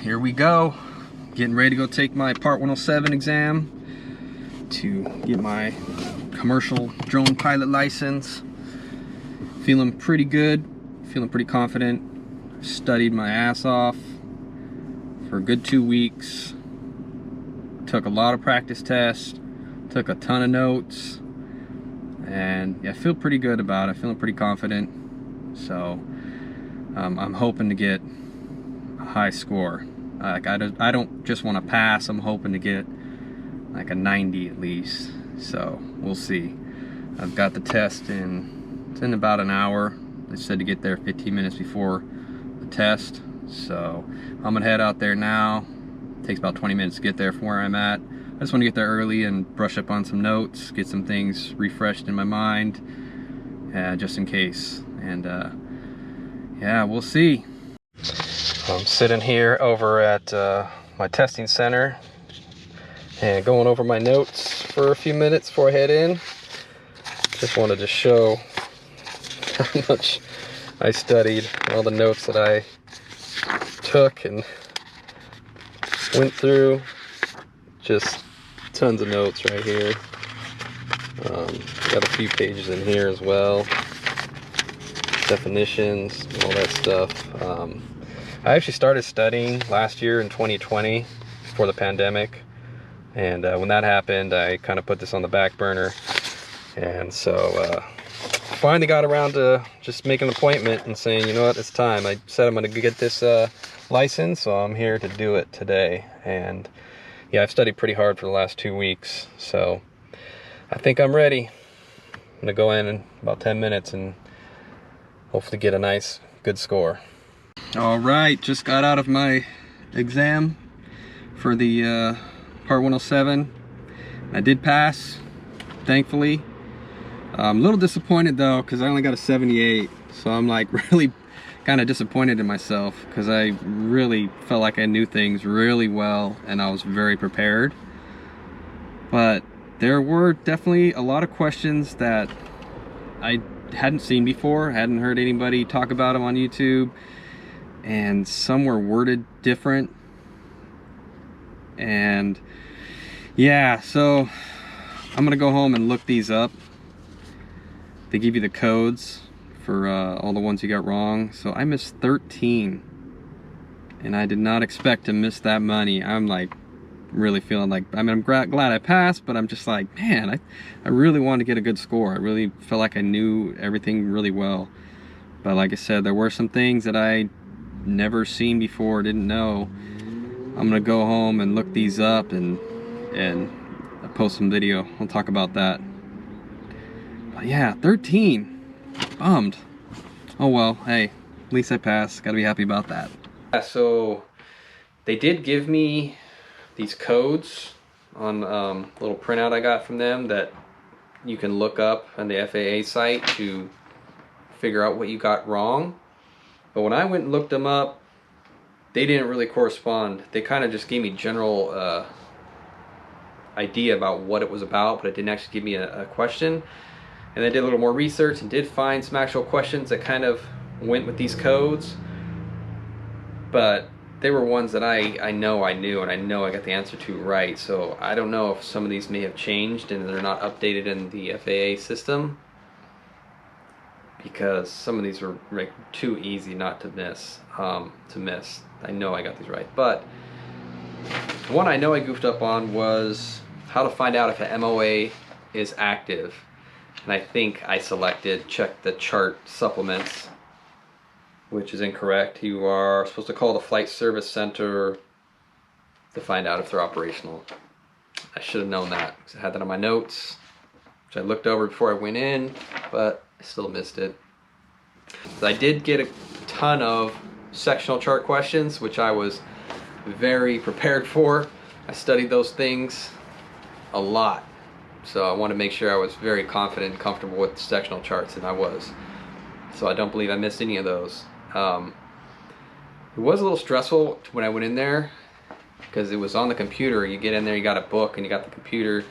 here we go. Getting ready to go take my Part 107 exam to get my commercial drone pilot license. Feeling pretty good, feeling pretty confident. Studied my ass off for a good 2 weeks. Took a lot of practice tests, took a ton of notes, and yeah, I feel pretty good about it. Feeling pretty confident. So I'm hoping to get a high score. Like I don't just want to pass. I'm hoping to get like a 90 at least. So we'll see. I've got the test it's in about an hour. They said to get there 15 minutes before the test. So I'm gonna head out there now. It takes about 20 minutes to get there from where I'm at. I just want to get there early and brush up on some notes, get some things refreshed in my mind, just in case. And yeah, we'll see. I'm sitting here over at my testing center and going over my notes for a few minutes before I head in. Just wanted to show how much I studied, all the notes that I took and went through. Just tons of notes right here. Got a few pages in here as well. Definitions, all that stuff. I actually started studying last year in 2020 before the pandemic, and when that happened I kind of put this on the back burner, and so finally got around to just making an appointment and saying, you know what, it's time. I said I'm going to get this license, so I'm here to do it today. And yeah, I've studied pretty hard for the last 2 weeks, so I think I'm ready. I'm going to go in about 10 minutes and hopefully get a nice, good score. All right, just got out of my exam for the Part 107. I did pass, thankfully. I'm a little disappointed though, because I only got a 78. So I'm like really kind of disappointed in myself, because I really felt like I knew things really well and I was very prepared. But there were definitely a lot of questions that I hadn't seen before, hadn't heard anybody talk about them on YouTube, and some were worded different. And yeah, so I'm gonna go home and look these up. They give you the codes for all the ones you got wrong. So I missed 13, and I did not expect to miss that many. I'm like really feeling like, I mean, I'm glad I passed, but I'm just like, man, I really wanted to get a good score. I really felt like I knew everything really well. But like I said, there were some things that I never seen before, didn't know. I'm gonna go home and look these up and post some video. We'll talk about that. But yeah, 13. Bummed. Oh well, hey, at least I passed. Gotta be happy about that. Yeah, so they did give me these codes on little printout I got from them that you can look up on the FAA site to figure out what you got wrong. But when I went and looked them up, they didn't really correspond. They kind of just gave me general idea about what it was about, but it didn't actually give me a question. And I did a little more research and did find some actual questions that kind of went with these codes. But they were ones that I know I knew, and I know I got the answer to right. So I don't know if some of these may have changed and they're not updated in the FAA system, because some of these were like too easy not to miss. I know I got these right. But the one I know I goofed up on was how to find out if an MOA is active. And I think I selected check the chart supplements, which is incorrect. You are supposed to call the Flight Service Center to find out if they're operational. I should have known that, because I had that on my notes, which I looked over before I went in, but I still missed it. So I did get a ton of sectional chart questions, which I was very prepared for. I studied those things a lot. So I want to make sure I was very confident and comfortable with sectional charts, and I was. So I don't believe I missed any of those. It was a little stressful when I went in there, because it was on the computer. You get in there, you got a book, and you got the computer,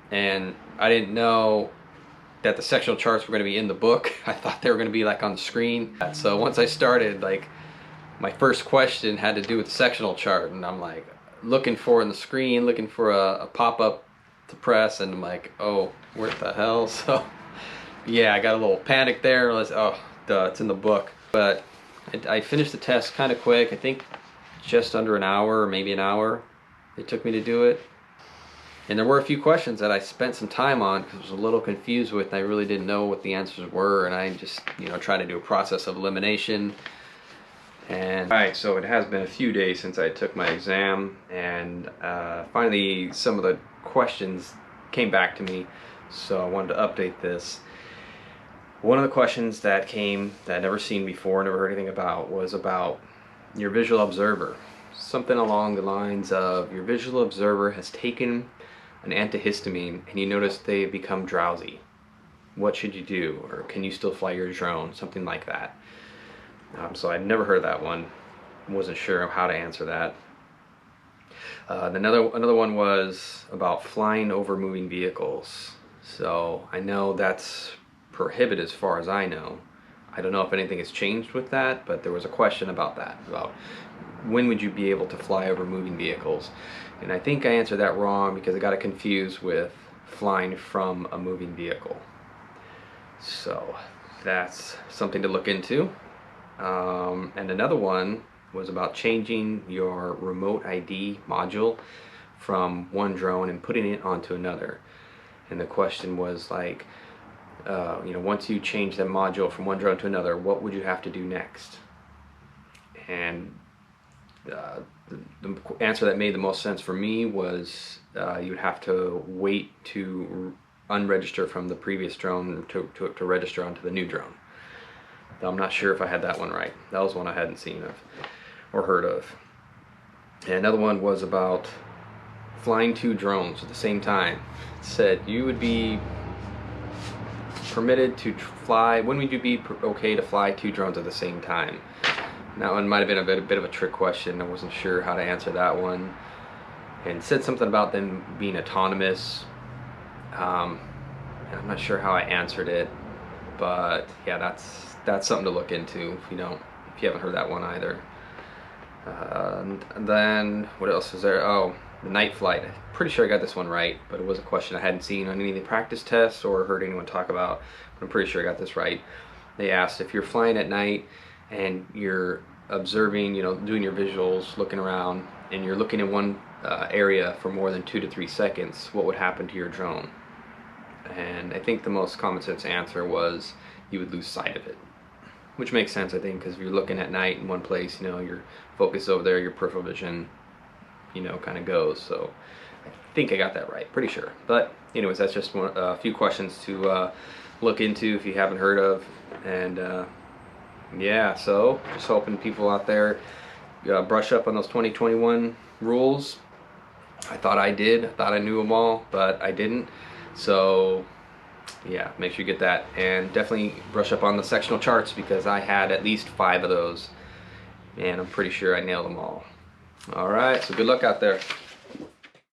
and I didn't know that the sectional charts were going to be in the book. I thought they were going to be like on the screen. So once I started, like, my first question had to do with the sectional chart, and I'm like looking for in the screen, looking for a pop-up to press, and I'm like, oh, what the hell? So yeah, I got a little panic there. Oh, duh, it's in the book. But I finished the test kind of quick. I think just under an hour, or maybe an hour it took me to do it. And there were a few questions that I spent some time on because I was a little confused with, and I really didn't know what the answers were, and I just, tried to do a process of elimination. And alright, so it has been a few days since I took my exam, and finally some of the questions came back to me, so I wanted to update this. One of the questions that came that I'd never seen before, never heard anything about, was about your visual observer. Something along the lines of, your visual observer has taken an antihistamine and you notice they become drowsy. What should you do? Or can you still fly your drone? Something like that. So I'd never heard that one. Wasn't sure how to answer that. Another one was about flying over moving vehicles. So I know that's prohibited as far as I know. I don't know if anything has changed with that, but there was a question about that, about when would you be able to fly over moving vehicles. And I think I answered that wrong because I got it confused with flying from a moving vehicle. So that's something to look into. And another one was about changing your remote ID module from one drone and putting it onto another. And the question was like, once you change that module from one drone to another, what would you have to do next? And the answer that made the most sense for me was you would have to wait to unregister from the previous drone to register onto the new drone. I'm not sure if I had that one right. That was one I hadn't seen of or heard of. And another one was about flying two drones at the same time. It said you would be permitted to fly, when would you be okay to fly two drones at the same time? And that one might have been a bit of a trick question. I wasn't sure how to answer that one. And it said something about them being autonomous. And I'm not sure how I answered it, but yeah, that's something to look into if you haven't heard that one either. And then what else is there? Oh, the night flight. I'm pretty sure I got this one right, but it was a question I hadn't seen on any of the practice tests or heard anyone talk about. But I'm pretty sure I got this right. They asked if you're flying at night and you're observing, doing your visuals, looking around, and you're looking in one area for more than 2 to 3 seconds, what would happen to your drone? And I think the most common sense answer was you would lose sight of it. Which makes sense, I think, because if you're looking at night in one place, your focus over there, your peripheral vision, kind of goes. So I think I got that right, pretty sure. But anyways, that's just a few questions to look into if you haven't heard of. And yeah, so just hoping people out there brush up on those 2021 rules. I thought I did. I thought I knew them all, but I didn't. So yeah, make sure you get that, and definitely brush up on the sectional charts because I had at least 5 of those and I'm pretty sure I nailed them all. Alright, so good luck out there.